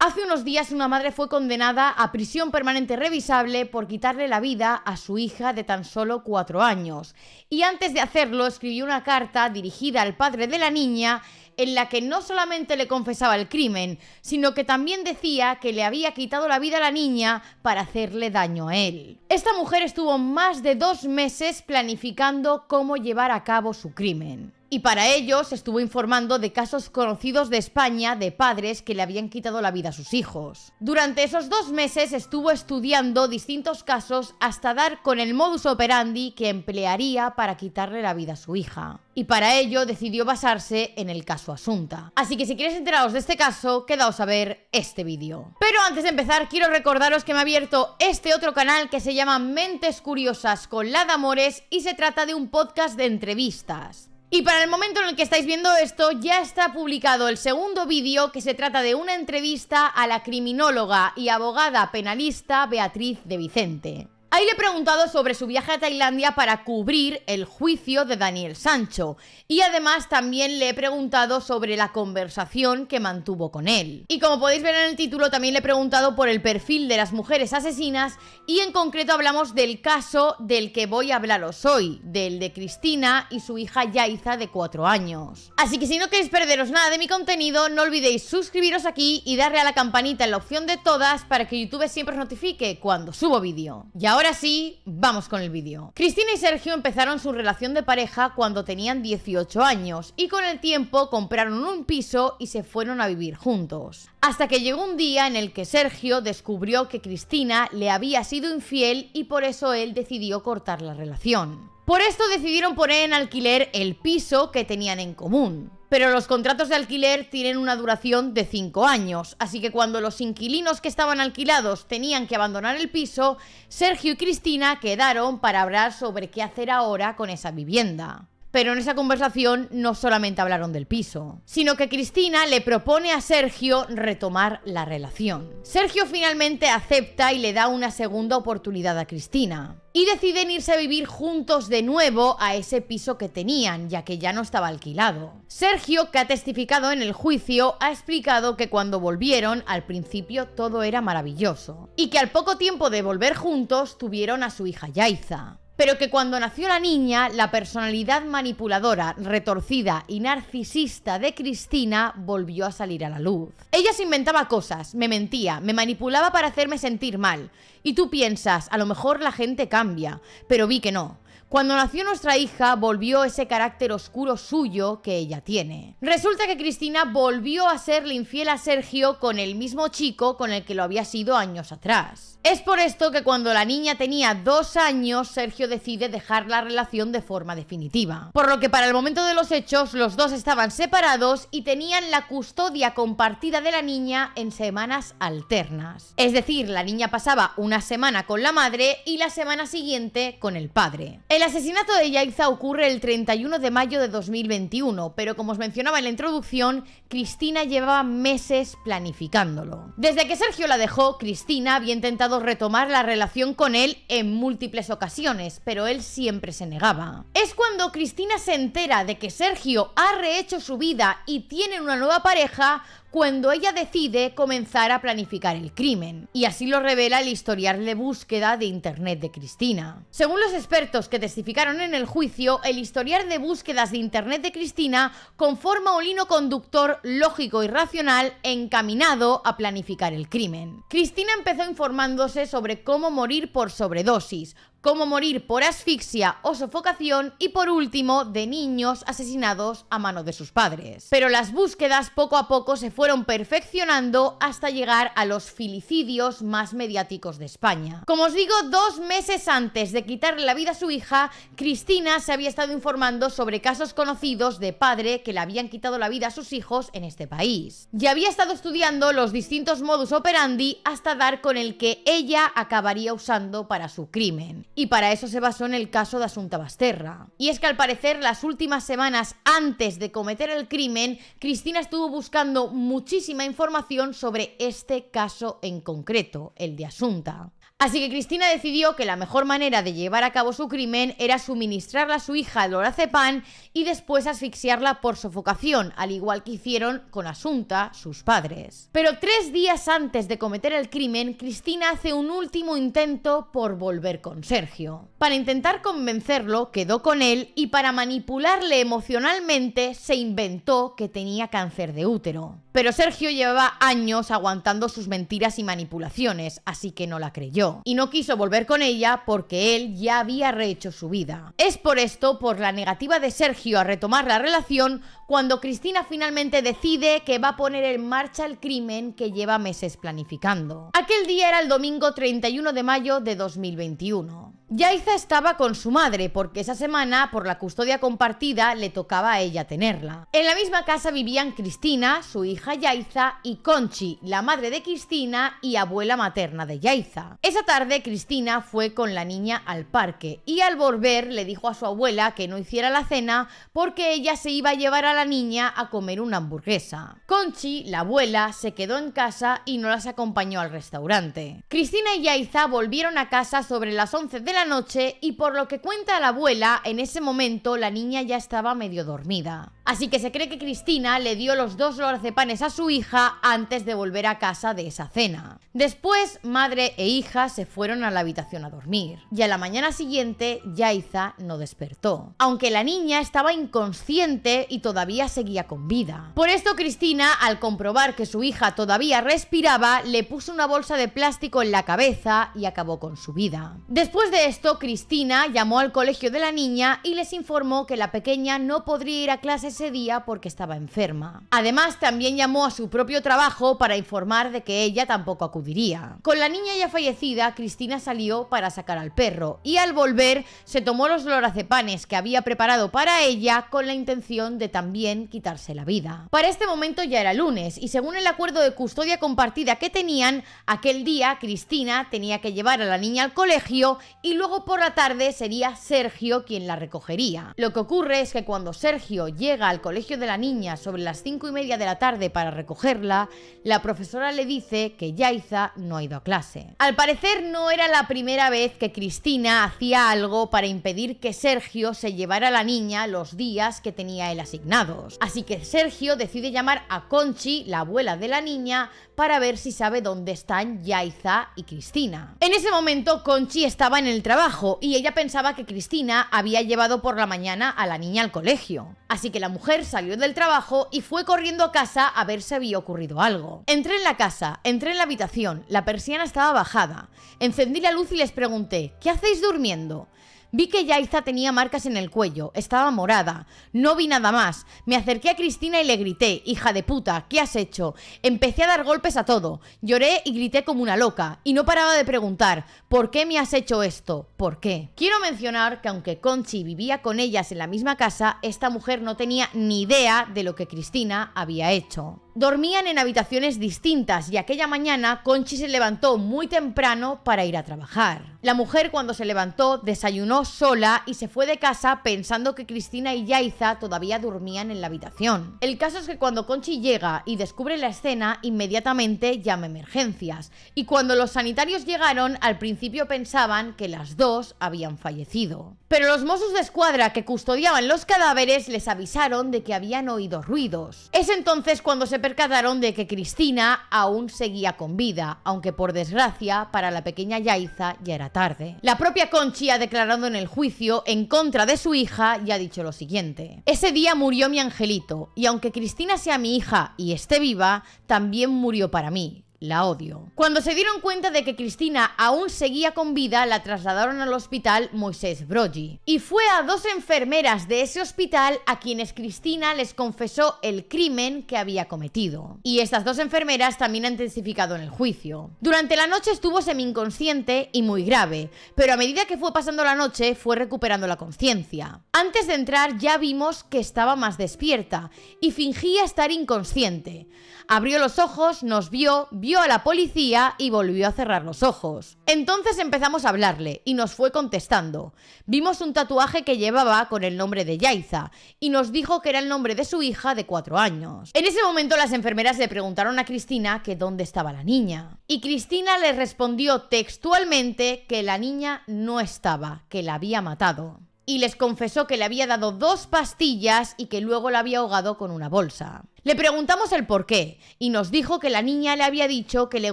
Hace unos días una madre fue condenada a prisión permanente revisable por quitarle la vida a su hija de tan solo 4 años. Y antes de hacerlo escribió una carta dirigida al padre de la niña en la que no solamente le confesaba el crimen, sino que también decía que le había quitado la vida a la niña para hacerle daño a él. Esta mujer estuvo más de 2 meses planificando cómo llevar a cabo su crimen. Y para ello se estuvo informando de casos conocidos de España de padres que le habían quitado la vida a sus hijos. Durante esos 2 meses estuvo estudiando distintos casos hasta dar con el modus operandi que emplearía para quitarle la vida a su hija. Y para ello decidió basarse en el caso Asunta. Así que si queréis enteraros de este caso, quedaos a ver este vídeo. Pero antes de empezar, quiero recordaros que me ha abierto este otro canal que se llama Mentes Curiosas con Lada Amores y se trata de un podcast de entrevistas. Y para el momento en el que estáis viendo esto, ya está publicado el segundo vídeo que se trata de una entrevista a la criminóloga y abogada penalista Beatriz de Vicente. Ahí le he preguntado sobre su viaje a Tailandia para cubrir el juicio de Daniel Sancho y además también le he preguntado sobre la conversación que mantuvo con él. Y como podéis ver en el título, también le he preguntado por el perfil de las mujeres asesinas y en concreto hablamos del caso del que voy a hablaros hoy, del de Cristina y su hija Yaiza de 4 años. Así que si no queréis perderos nada de mi contenido, no olvidéis suscribiros aquí y darle a la campanita en la opción de todas para que YouTube siempre os notifique cuando subo vídeo. Y ahora sí, vamos con el vídeo. Cristina y Sergio empezaron su relación de pareja cuando tenían 18 años y con el tiempo compraron un piso y se fueron a vivir juntos. Hasta que llegó un día en el que Sergio descubrió que Cristina le había sido infiel y por eso él decidió cortar la relación. Por esto decidieron poner en alquiler el piso que tenían en común. Pero los contratos de alquiler tienen una duración de 5 años, así que cuando los inquilinos que estaban alquilados tenían que abandonar el piso, Sergio y Cristina quedaron para hablar sobre qué hacer ahora con esa vivienda. Pero en esa conversación no solamente hablaron del piso, sino que Cristina le propone a Sergio retomar la relación. Sergio finalmente acepta y le da una segunda oportunidad a Cristina. Y deciden irse a vivir juntos de nuevo a ese piso que tenían, ya que ya no estaba alquilado. Sergio, que ha testificado en el juicio, ha explicado que cuando volvieron, al principio todo era maravilloso. Y que al poco tiempo de volver juntos, tuvieron a su hija Yaiza. Pero que cuando nació la niña, la personalidad manipuladora, retorcida y narcisista de Cristina volvió a salir a la luz. Ella se inventaba cosas, me mentía, me manipulaba para hacerme sentir mal. Y tú piensas, a lo mejor la gente cambia, pero vi que no. Cuando nació nuestra hija, volvió ese carácter oscuro suyo que ella tiene. Resulta que Cristina volvió a serle infiel a Sergio con el mismo chico con el que lo había sido años atrás. Es por esto que cuando la niña tenía 2 años, Sergio decide dejar la relación de forma definitiva. Por lo que para el momento de los hechos, los dos estaban separados y tenían la custodia compartida de la niña en semanas alternas. Es decir, la niña pasaba una semana con la madre y la semana siguiente con el padre. El asesinato de Yaiza ocurre el 31 de mayo de 2021, pero como os mencionaba en la introducción, Cristina llevaba meses planificándolo. Desde que Sergio la dejó, Cristina había intentado retomar la relación con él en múltiples ocasiones, pero él siempre se negaba. Es cuando Cristina se entera de que Sergio ha rehecho su vida y tiene una nueva pareja, cuando ella decide comenzar a planificar el crimen, y así lo revela el historial de búsqueda de internet de Cristina. Según los expertos que testificaron en el juicio, el historial de búsquedas de internet de Cristina conforma un hilo conductor lógico y racional encaminado a planificar el crimen. Cristina empezó informándose sobre cómo morir por sobredosis, cómo morir por asfixia o sofocación y por último de niños asesinados a mano de sus padres. Pero las búsquedas poco a poco se fueron perfeccionando hasta llegar a los filicidios más mediáticos de España. Como os digo, 2 meses antes de quitarle la vida a su hija, Cristina se había estado informando sobre casos conocidos de padre que le habían quitado la vida a sus hijos en este país. Y había estado estudiando los distintos modus operandi hasta dar con el que ella acabaría usando para su crimen. y para eso se basó en el caso de Assumpta Basterra. Y es que al parecer las últimas semanas antes de cometer el crimen, Cristina estuvo buscando muchísima información sobre este caso en concreto, el de Assumpta. Así que Cristina decidió que la mejor manera de llevar a cabo su crimen era suministrarle a su hija lorazepam y después asfixiarla por sofocación, al igual que hicieron con Assumpta, sus padres. Pero 3 días antes de cometer el crimen, Cristina hace un último intento por volver con Sergio. Para intentar convencerlo, quedó con él y para manipularle emocionalmente se inventó que tenía cáncer de útero. Pero Sergio llevaba años aguantando sus mentiras y manipulaciones, así que no la creyó. Y no quiso volver con ella porque él ya había rehecho su vida. Es por esto, por la negativa de Sergio a retomar la relación, cuando Cristina finalmente decide que va a poner en marcha el crimen que lleva meses planificando. Aquel día era el domingo 31 de mayo de 2021. Yaiza estaba con su madre porque esa semana, por la custodia compartida, le tocaba a ella tenerla. En la misma casa vivían Cristina, su hija Yaiza, y Conchi, la madre de Cristina y abuela materna de Yaiza. Esa tarde Cristina fue con la niña al parque y al volver le dijo a su abuela que no hiciera la cena porque ella se iba a llevar a la niña a comer una hamburguesa. Conchi, la abuela, se quedó en casa y no las acompañó al restaurante. Cristina y Yaiza volvieron a casa sobre las 11 de la noche y por lo que cuenta la abuela, en ese momento la niña ya estaba medio dormida. Así que se cree que Cristina le dio los 2 lorazepanes a su hija antes de volver a casa de esa cena. Después, madre e hija se fueron a la habitación a dormir. Y a la mañana siguiente, Yaiza no despertó. Aunque la niña estaba inconsciente y todavía seguía con vida. Por esto Cristina, al comprobar que su hija todavía respiraba, le puso una bolsa de plástico en la cabeza y acabó con su vida. Después de esto, Cristina llamó al colegio de la niña y les informó que la pequeña no podría ir a clase ese día porque estaba enferma. Además, también llamó a su propio trabajo para informar de que ella tampoco acudiría. Con la niña ya fallecida, Cristina salió para sacar al perro y al volver se tomó los lorazepanes que había preparado para ella con la intención de también quitarse la vida. Para este momento ya era lunes y según el acuerdo de custodia compartida que tenían, aquel día Cristina tenía que llevar a la niña al colegio y luego por la tarde sería Sergio quien la recogería. Lo que ocurre es que cuando Sergio llega al colegio de la niña sobre las 5:30 de la tarde para recogerla, la profesora le dice que Yaiza no ha ido a clase. Al parecer no era la primera vez que Cristina hacía algo para impedir que Sergio se llevara a la niña los días que tenía él asignados. Así que Sergio decide llamar a Conchi, la abuela de la niña, para ver si sabe dónde están Yaiza y Cristina. En ese momento Conchi estaba en el trabajo y ella pensaba que Cristina había llevado por la mañana a la niña al colegio. Así que la mujer salió del trabajo y fue corriendo a casa a ver si había ocurrido algo. Entré en la casa, entré en la habitación, la persiana estaba bajada. Encendí la luz y les pregunté, ¿qué hacéis durmiendo? Vi que Yaiza tenía marcas en el cuello, estaba morada. No vi nada más. Me acerqué a Cristina y le grité, hija de puta, ¿qué has hecho? Empecé a dar golpes a todo. Lloré y grité como una loca. Y no paraba de preguntar, ¿por qué me has hecho esto? ¿Por qué? Quiero mencionar que aunque Conchi vivía con ellas en la misma casa, esta mujer no tenía ni idea de lo que Cristina había hecho. Dormían en habitaciones distintas y aquella mañana Conchi se levantó muy temprano para ir a trabajar. La mujer cuando se levantó desayunó sola y se fue de casa pensando que Cristina y Yaiza todavía dormían en la habitación. El caso es que cuando Conchi llega y descubre la escena, inmediatamente llama a emergencias. Y cuando los sanitarios llegaron, al principio pensaban que las dos habían fallecido. Pero los Mossos de Escuadra que custodiaban los cadáveres les avisaron de que habían oído ruidos. Es entonces cuando se percataron de que Cristina aún seguía con vida, aunque por desgracia para la pequeña Yaiza ya era tarde. La propia Conchi ha declarado en el juicio en contra de su hija y ha dicho lo siguiente: ese día murió mi angelito y aunque Cristina sea mi hija y esté viva, también murió para mí. La odio. Cuando se dieron cuenta de que Cristina aún seguía con vida, la trasladaron al hospital Moisés Broggi. Y fue a 2 enfermeras de ese hospital a quienes Cristina les confesó el crimen que había cometido. Y estas 2 enfermeras también han testificado en el juicio. Durante la noche estuvo semi-inconsciente y muy grave, pero a medida que fue pasando la noche fue recuperando la conciencia. Antes de entrar ya vimos que estaba más despierta y fingía estar inconsciente. Abrió los ojos, nos vio vio a la policía y volvió a cerrar los ojos. Entonces empezamos a hablarle y nos fue contestando. Vimos un tatuaje que llevaba con el nombre de Yaiza y nos dijo que era el nombre de su hija de 4 años. En ese momento las enfermeras le preguntaron a Cristina que dónde estaba la niña. Y Cristina les respondió textualmente que la niña no estaba, que la había matado. Y les confesó que le había dado 2 pastillas y que luego la había ahogado con una bolsa. Le preguntamos el por qué y nos dijo que la niña le había dicho que le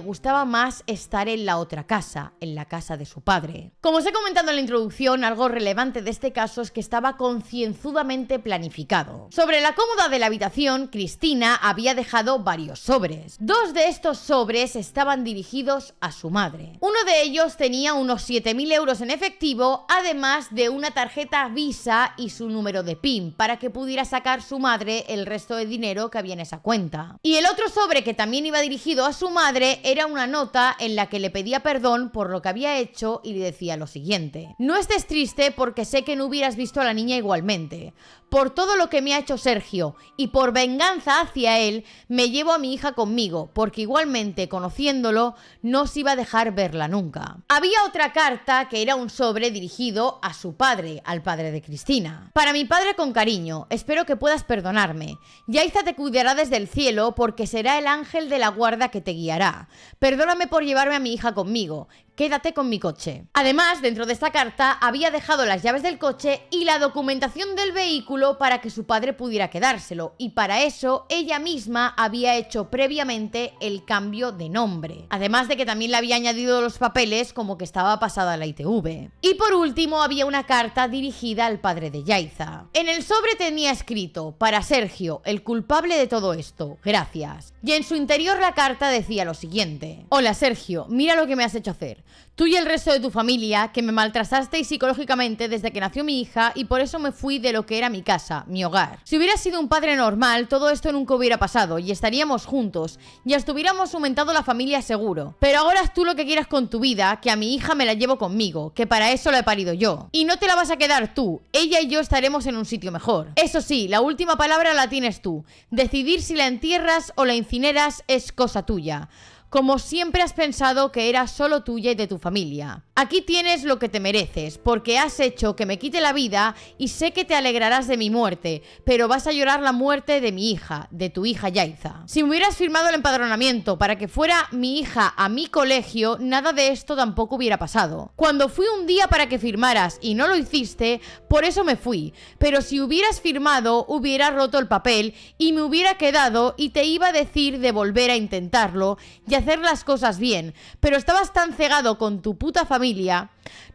gustaba más estar en la otra casa, en la casa de su padre. Como os he comentado en la introducción, algo relevante de este caso es que estaba concienzudamente planificado. Sobre la cómoda de la habitación, Cristina había dejado varios sobres. 2 de estos sobres estaban dirigidos a su madre. Uno de ellos tenía unos 7.000 euros en efectivo, además de una tarjeta Visa y su número de PIN, para que pudiera sacar su madre el resto de dinero que había en esa cuenta. Y el otro sobre, que también iba dirigido a su madre, era una nota en la que le pedía perdón por lo que había hecho y le decía lo siguiente: no estés triste porque sé que no hubieras visto a la niña igualmente. Por todo lo que me ha hecho Sergio y por venganza hacia él, me llevo a mi hija conmigo, porque igualmente, conociéndolo, no os iba a dejar verla nunca. Había otra carta que era un sobre dirigido a su padre, al padre de Cristina. Para mi padre con cariño, espero que puedas perdonarme. Yaiza te cuidará desde el cielo porque será el ángel de la guarda que te guiará. Perdóname por llevarme a mi hija conmigo. Quédate con mi coche. Además, dentro de esta carta había dejado las llaves del coche y la documentación del vehículo para que su padre pudiera quedárselo, y para eso ella misma había hecho previamente el cambio de nombre. Además de que también le había añadido los papeles como que estaba pasada a la ITV. Y por último había una carta dirigida al padre de Yaiza. En el sobre tenía escrito: para Sergio, el culpable de todo esto, gracias. Y en su interior la carta decía lo siguiente: hola Sergio, mira lo que me has hecho hacer. Tú y el resto de tu familia, que me maltratasteis psicológicamente desde que nació mi hija, y por eso me fui de lo que era mi casa, mi hogar. Si hubieras sido un padre normal, todo esto nunca hubiera pasado y estaríamos juntos y hasta hubiéramos aumentado la familia seguro. Pero ahora haz tú lo que quieras con tu vida, que a mi hija me la llevo conmigo, que para eso la he parido yo. Y no te la vas a quedar tú, ella y yo estaremos en un sitio mejor. Eso sí, la última palabra la tienes tú. Decidir si la entierras o la incineras es cosa tuya. Como siempre has pensado que era solo tuya y de tu familia. Aquí tienes lo que te mereces, porque has hecho que me quite la vida y sé que te alegrarás de mi muerte, pero vas a llorar la muerte de mi hija, de tu hija Yaiza. Si me hubieras firmado el empadronamiento para que fuera mi hija a mi colegio, nada de esto tampoco hubiera pasado. Cuando fui un día para que firmaras y no lo hiciste, por eso me fui, pero si hubieras firmado, hubiera roto el papel y me hubiera quedado y te iba a decir de volver a intentarlo y hacer las cosas bien, pero estabas tan cegado con tu puta familia.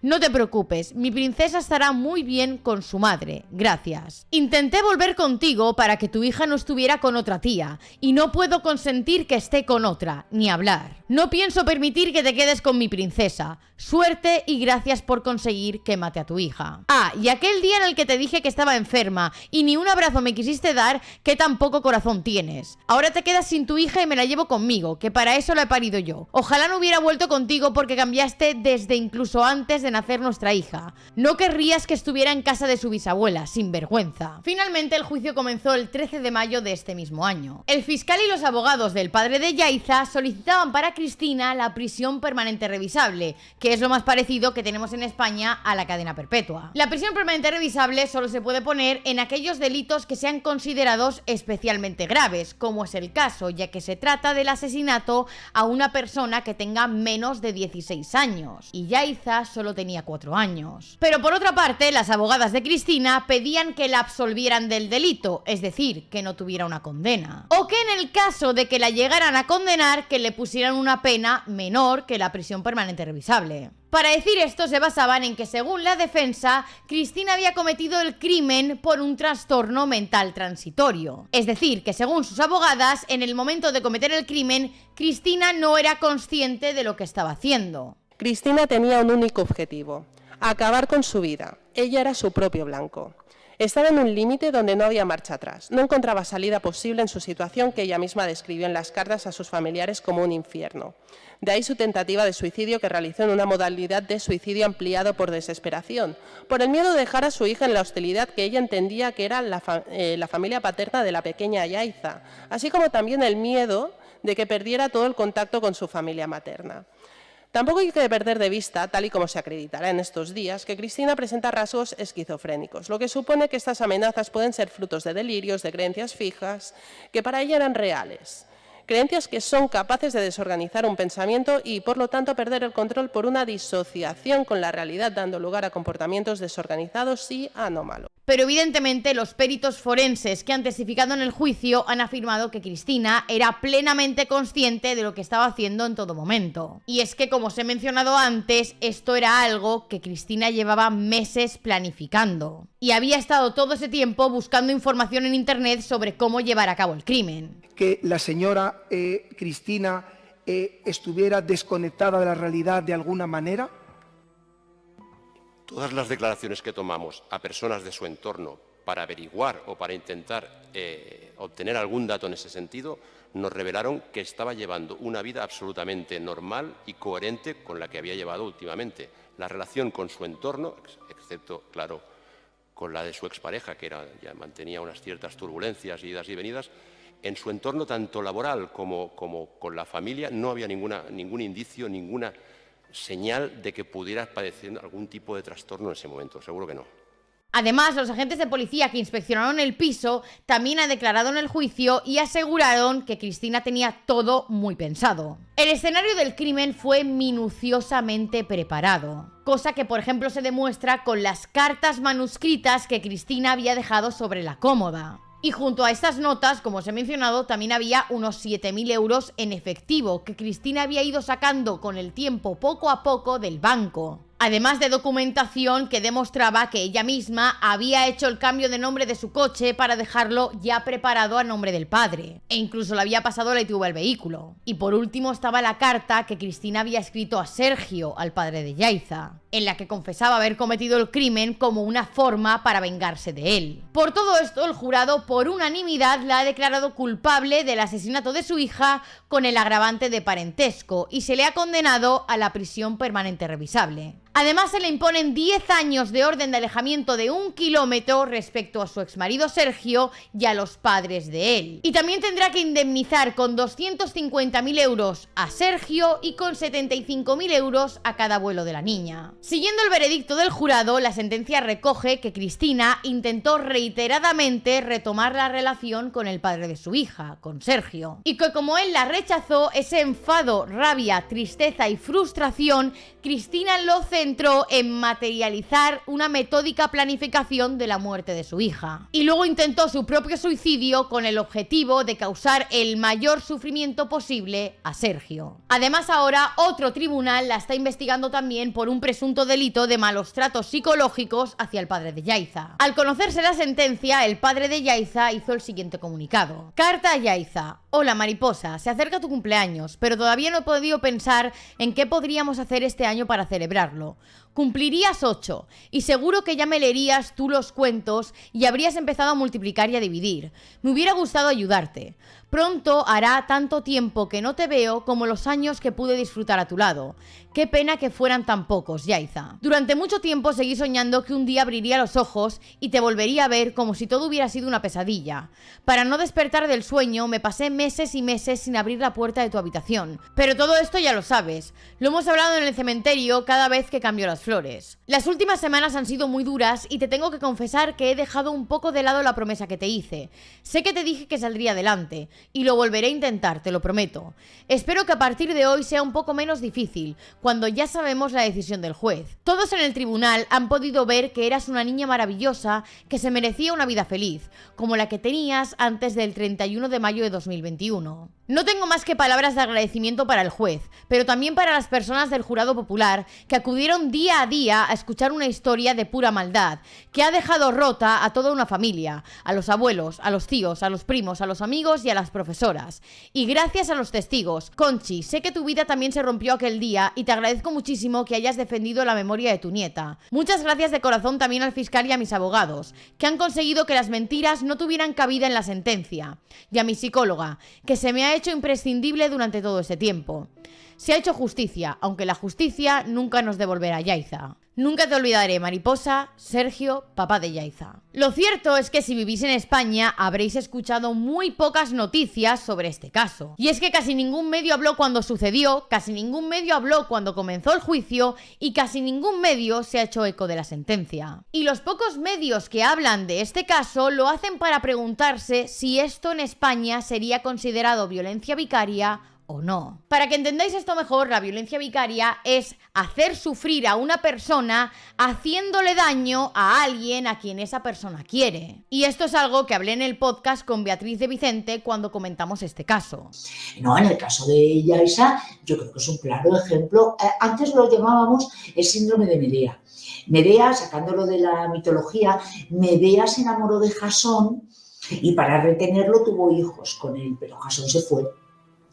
No te preocupes, mi princesa estará muy bien con su madre, gracias. Intenté volver contigo para que tu hija no estuviera con otra tía, y no puedo consentir que esté con otra, ni hablar. No pienso permitir que te quedes con mi princesa. Suerte y gracias por conseguir que mate a tu hija. Ah, y aquel día en el que te dije que estaba enferma y ni un abrazo me quisiste dar, que tan poco corazón tienes. Ahora te quedas sin tu hija y me la llevo conmigo, que para eso la he parido yo. Ojalá no hubiera vuelto contigo porque cambiaste desde incluso antes de nacer nuestra hija. No querrías que estuviera en casa de su bisabuela, sin vergüenza. Finalmente el juicio comenzó el 13 de mayo de este mismo año. El fiscal y los abogados del padre de Yaiza solicitaban para Cristina la prisión permanente revisable, que es lo más parecido que tenemos en España a la cadena perpetua. La prisión permanente revisable solo se puede poner en aquellos delitos que sean considerados especialmente graves, como es el caso, ya que se trata del asesinato a una persona que tenga menos de 16 años, y Yaiza solo tenía 4 años. Pero por otra parte, las abogadas de Cristina pedían que la absolvieran del delito, es decir, que no tuviera una condena, o que en el caso de que la llegaran a condenar, que le pusieran una pena menor que la prisión permanente revisable. Para decir esto se basaban en que, según la defensa, Cristina había cometido el crimen por un trastorno mental transitorio. Es decir, que según sus abogadas, en el momento de cometer el crimen, Cristina no era consciente de lo que estaba haciendo. Cristina tenía un único objetivo: acabar con su vida. Ella era su propio blanco. Estaba en un límite donde no había marcha atrás. No encontraba salida posible en su situación, que ella misma describió en las cartas a sus familiares como un infierno. De ahí su tentativa de suicidio, que realizó en una modalidad de suicidio ampliado por desesperación, por el miedo de dejar a su hija en la hostilidad que ella entendía que era la familia paterna de la pequeña Yaiza, así como también el miedo de que perdiera todo el contacto con su familia materna. Tampoco hay que perder de vista, tal y como se acreditará en estos días, que Cristina presenta rasgos esquizofrénicos, lo que supone que estas amenazas pueden ser frutos de delirios, de creencias fijas, que para ella eran reales. Creencias que son capaces de desorganizar un pensamiento y, por lo tanto, perder el control por una disociación con la realidad, dando lugar a comportamientos desorganizados y anómalos. Pero evidentemente los peritos forenses que han testificado en el juicio han afirmado que Cristina era plenamente consciente de lo que estaba haciendo en todo momento. Y es que, como os he mencionado antes, esto era algo que Cristina llevaba meses planificando. Y había estado todo ese tiempo buscando información en internet sobre cómo llevar a cabo el crimen. Que la señora Cristina estuviera desconectada de la realidad de alguna manera. Todas las declaraciones que tomamos a personas de su entorno para averiguar o para intentar obtener algún dato en ese sentido nos revelaron que estaba llevando una vida absolutamente normal y coherente con la que había llevado últimamente. La relación con su entorno, excepto, claro, con la de su expareja, que ya mantenía unas ciertas turbulencias, idas y venidas, en su entorno tanto laboral como con la familia no había ningún indicio, ninguna señal de que pudiera padecer algún tipo de trastorno en ese momento, seguro que no. Además, los agentes de policía que inspeccionaron el piso también han declarado en el juicio y aseguraron que Cristina tenía todo muy pensado. El escenario del crimen fue minuciosamente preparado, cosa que por ejemplo se demuestra con las cartas manuscritas que Cristina había dejado sobre la cómoda. Y junto a estas notas, como os he mencionado, también había unos 7.000 euros en efectivo que Cristina había ido sacando con el tiempo poco a poco del banco. Además de documentación que demostraba que ella misma había hecho el cambio de nombre de su coche para dejarlo ya preparado a nombre del padre. E incluso le había pasado la ITV al vehículo. Y por último estaba la carta que Cristina había escrito a Sergio, al padre de Yaiza, en la que confesaba haber cometido el crimen como una forma para vengarse de él. Por todo esto, el jurado por unanimidad la ha declarado culpable del asesinato de su hija con el agravante de parentesco y se le ha condenado a la prisión permanente revisable. Además, se le imponen 10 años de orden de alejamiento de 1 kilómetro respecto a su exmarido Sergio y a los padres de él. Y también tendrá que indemnizar con 250.000 euros a Sergio y con 75.000 euros a cada abuelo de la niña. Siguiendo el veredicto del jurado, la sentencia recoge que Cristina intentó reiteradamente retomar la relación con el padre de su hija, con Sergio, y que como él la rechazó, ese enfado, rabia, tristeza y frustración, Cristina lo centró en materializar una metódica planificación de la muerte de su hija. Y luego intentó su propio suicidio con el objetivo de causar el mayor sufrimiento posible a Sergio. Además, ahora otro tribunal la está investigando también por un presunto delito de malos tratos psicológicos hacia el padre de Yaiza. Al conocerse la sentencia, el padre de Yaiza hizo el siguiente comunicado. Carta a Yaiza. Hola mariposa, se acerca tu cumpleaños, pero todavía no he podido pensar en qué podríamos hacer este año para celebrarlo. Cumplirías 8 y seguro que ya me leerías tú los cuentos y habrías empezado a multiplicar y a dividir. Me hubiera gustado ayudarte. Pronto hará tanto tiempo que no te veo como los años que pude disfrutar a tu lado. Qué pena que fueran tan pocos, Yaiza. Durante mucho tiempo seguí soñando que un día abriría los ojos y te volvería a ver como si todo hubiera sido una pesadilla. Para no despertar del sueño me pasé meses y meses sin abrir la puerta de tu habitación. Pero todo esto ya lo sabes. Lo hemos hablado en el cementerio cada vez que cambio las flores. Las últimas semanas han sido muy duras y te tengo que confesar que he dejado un poco de lado la promesa que te hice. Sé que te dije que saldría adelante y lo volveré a intentar, te lo prometo. Espero que a partir de hoy sea un poco menos difícil, cuando ya sabemos la decisión del juez. Todos en el tribunal han podido ver que eras una niña maravillosa que se merecía una vida feliz, como la que tenías antes del 31 de mayo de 2021. No tengo más que palabras de agradecimiento para el juez, pero también para las personas del jurado popular que acudieron día a día a escuchar una historia de pura maldad, que ha dejado rota a toda una familia, a los abuelos, a los tíos, a los primos, a los amigos y a las profesoras. Y gracias a los testigos. Conchi, sé que tu vida también se rompió aquel día y te agradezco muchísimo que hayas defendido la memoria de tu nieta. Muchas gracias de corazón también al fiscal y a mis abogados, que han conseguido que las mentiras no tuvieran cabida en la sentencia. Y a mi psicóloga, que se me ha hecho imprescindible durante todo ese tiempo. Se ha hecho justicia, aunque la justicia nunca nos devolverá a Yaiza. Nunca te olvidaré, mariposa, Sergio, papá de Yaiza. Lo cierto es que si vivís en España habréis escuchado muy pocas noticias sobre este caso. Y es que casi ningún medio habló cuando sucedió, casi ningún medio habló cuando comenzó el juicio y casi ningún medio se ha hecho eco de la sentencia. Y los pocos medios que hablan de este caso lo hacen para preguntarse si esto en España sería considerado violencia vicaria o no. Para que entendáis esto mejor, la violencia vicaria es hacer sufrir a una persona haciéndole daño a alguien a quien esa persona quiere. Y esto es algo que hablé en el podcast con Beatriz de Vicente cuando comentamos este caso. No, en el caso de Yaiza, yo creo que es un claro ejemplo. Antes lo llamábamos el síndrome de Medea. Medea, sacándolo de la mitología, Medea se enamoró de Jasón y para retenerlo tuvo hijos con él, pero Jasón se fue.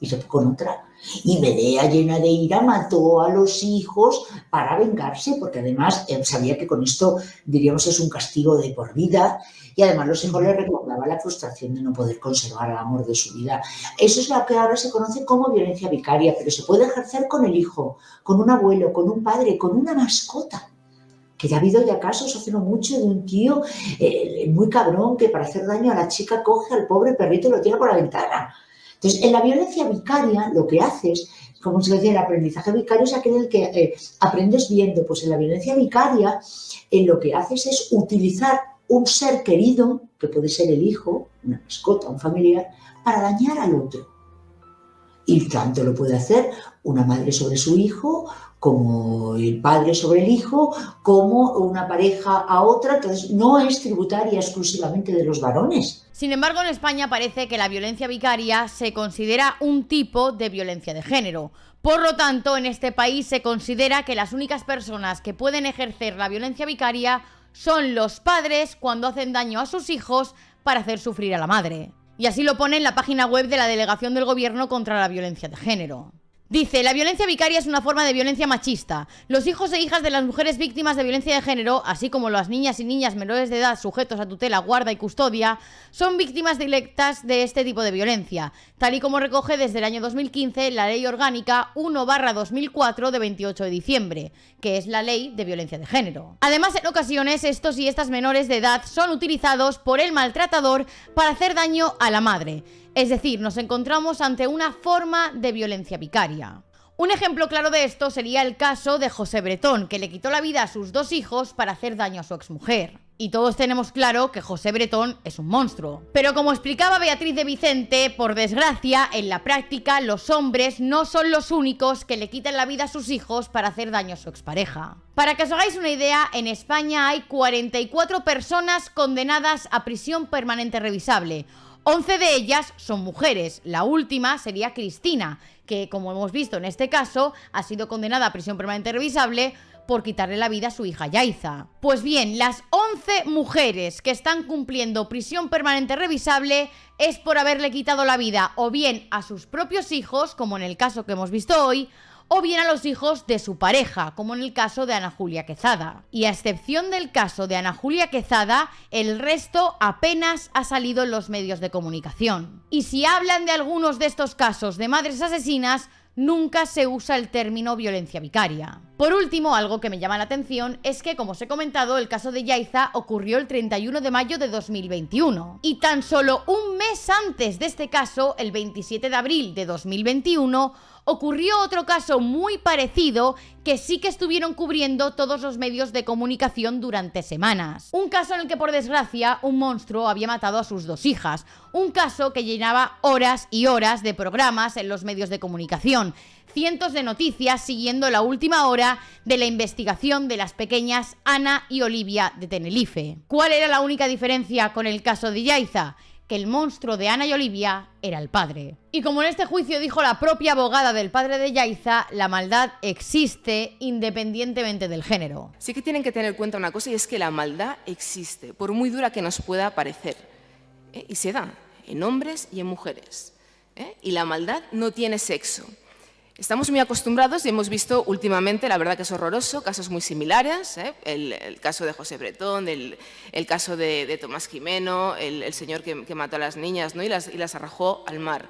Y se fue con otra. Y Medea, llena de ira, mató a los hijos para vengarse, porque además sabía que con esto, diríamos, es un castigo de por vida, y además los hijos le recordaban la frustración de no poder conservar el amor de su vida. Eso es lo que ahora se conoce como violencia vicaria, pero se puede ejercer con el hijo, con un abuelo, con un padre, con una mascota. Que ya ha habido ya casos hace no mucho de un tío muy cabrón que para hacer daño a la chica coge al pobre perrito y lo tira por la ventana. Entonces, en la violencia vicaria lo que haces, como se decía, el aprendizaje vicario es aquel en el que aprendes viendo. Pues en la violencia vicaria lo que haces es utilizar un ser querido, que puede ser el hijo, una mascota, un familiar, para dañar al otro. Y tanto lo puede hacer una madre sobre su hijo, como el padre sobre el hijo, como una pareja a otra. Entonces, no es tributaria exclusivamente de los varones. Sin embargo, en España parece que la violencia vicaria se considera un tipo de violencia de género. Por lo tanto, en este país se considera que las únicas personas que pueden ejercer la violencia vicaria son los padres cuando hacen daño a sus hijos para hacer sufrir a la madre. Y así lo pone en la página web de la Delegación del Gobierno contra la Violencia de Género. Dice, la violencia vicaria es una forma de violencia machista. Los hijos e hijas de las mujeres víctimas de violencia de género, así como las niñas y niñas menores de edad sujetos a tutela, guarda y custodia, son víctimas directas de este tipo de violencia, tal y como recoge desde el año 2015 la Ley Orgánica 1/2004 de 28 de diciembre, que es la Ley de Violencia de Género. Además, en ocasiones, estos y estas menores de edad son utilizados por el maltratador para hacer daño a la madre. Es decir, nos encontramos ante una forma de violencia vicaria. Un ejemplo claro de esto sería el caso de José Bretón, que le quitó la vida a sus 2 hijos para hacer daño a su exmujer. Y todos tenemos claro que José Bretón es un monstruo. Pero como explicaba Beatriz de Vicente, por desgracia, en la práctica los hombres no son los únicos que le quitan la vida a sus hijos para hacer daño a su expareja. Para que os hagáis una idea, en España hay 44 personas condenadas a prisión permanente revisable. 11 de ellas son mujeres, la última sería Cristina, que como hemos visto en este caso, ha sido condenada a prisión permanente revisable por quitarle la vida a su hija Yaiza. Pues bien, las 11 mujeres que están cumpliendo prisión permanente revisable es por haberle quitado la vida o bien a sus propios hijos, como en el caso que hemos visto hoy, o bien a los hijos de su pareja, como en el caso de Ana Julia Quezada. Y a excepción del caso de Ana Julia Quezada, el resto apenas ha salido en los medios de comunicación. Y si hablan de algunos de estos casos de madres asesinas, nunca se usa el término violencia vicaria. Por último, algo que me llama la atención es que, como os he comentado, el caso de Yaiza ocurrió el 31 de mayo de 2021. Y tan solo un mes antes de este caso, el 27 de abril de 2021, ocurrió otro caso muy parecido que sí que estuvieron cubriendo todos los medios de comunicación durante semanas. Un caso en el que, por desgracia, un monstruo había matado a sus 2 hijas. Un caso que llenaba horas y horas de programas en los medios de comunicación. Cientos de noticias siguiendo la última hora de la investigación de las pequeñas Ana y Olivia de Tenerife. ¿Cuál era la única diferencia con el caso de Yaiza? Que el monstruo de Ana y Olivia era el padre. Y como en este juicio dijo la propia abogada del padre de Yaiza, la maldad existe independientemente del género. Sí que tienen que tener en cuenta una cosa, y es que la maldad existe, por muy dura que nos pueda parecer. Y se da en hombres y en mujeres. Y la maldad no tiene sexo. Estamos muy acostumbrados y hemos visto últimamente, la verdad que es horroroso, casos muy similares, el caso de José Bretón, el caso de Tomás Jimeno, el señor que mató a las niñas, ¿no? y las arrojó al mar.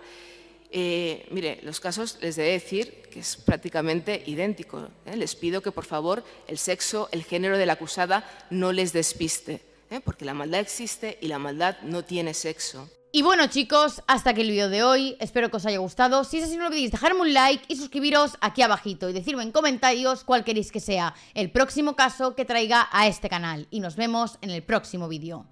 Mire, los casos les he de decir que es prácticamente idéntico. Les pido que, por favor, el sexo, el género de la acusada no les despiste, porque la maldad existe y la maldad no tiene sexo. Y bueno, chicos, hasta aquí el vídeo de hoy. Espero que os haya gustado. Si es así, no olvidéis dejarme un like y suscribiros aquí abajito y decirme en comentarios cuál queréis que sea el próximo caso que traiga a este canal. Y nos vemos en el próximo vídeo.